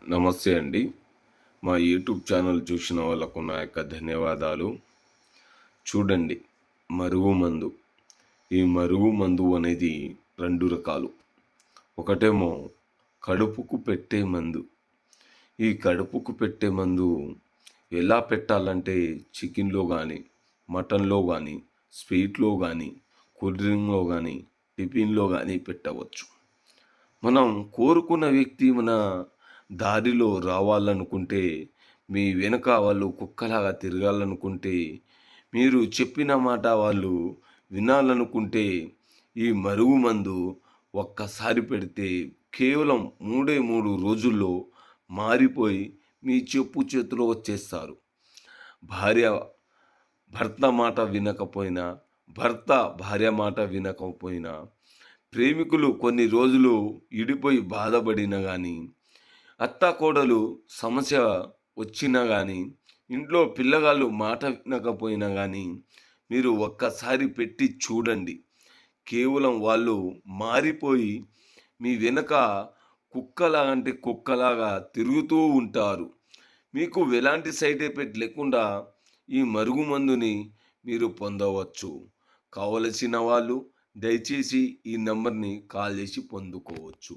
నమస్తే అండి. మా యూట్యూబ్ ఛానల్ చూసిన వాళ్ళకు నా యొక్క ధన్యవాదాలు. చూడండి, మరుగుమందు. ఈ మరుగుమందు అనేది 2 రకాలు. ఒకటేమో కడుపుకు పెట్టే మందు. ఈ కడుపుకు పెట్టే మందు ఎలా పెట్టాలంటే చికెన్‌లో గానీ, మటన్‌లో గానీ, స్వీట్‌లో గానీ, కూల్ డ్రింక్‌లో గానీ, టిఫిన్‌లో గానీ పెట్టవచ్చు. మనం కోరుకున్న వ్యక్తి మన దారిలో రావాలనుకుంటే, మీ వెనక వాళ్ళు కుక్కలాగా తిరగాలనుకుంటే, మీరు చెప్పిన మాట వాళ్ళు వినాలనుకుంటే, ఈ మరుగుమందు ఒక్కసారి పెడితే కేవలం 3 రోజుల్లో మారిపోయి మీ చెప్పు చేతిలో వచ్చేస్తారు. భార్య భర్త మాట వినకపోయినా, భర్త భార్య మాట వినకపోయినా, ప్రేమికులు కొన్ని రోజులు విడిపోయి బాధపడినా గానీ, అత్తాకోడలు సమస్య వచ్చినా గానీ, ఇంట్లో పిల్లగాళ్ళు మాట వినకపోయినా గానీ, మీరు ఒక్కసారి పెట్టి చూడండి. కేవలం వాళ్ళు మారిపోయి మీ వెనక కుక్కలాగా తిరుగుతూ ఉంటారు. మీకు ఎలాంటి సైడ్ ఎఫెక్ట్ లేకుండా ఈ మరుగుమందుని మీరు పొందవచ్చు. కావలసిన వాళ్ళు దయచేసి ఈ నంబర్‌ని కాల్ చేసి పొందుకోవచ్చు.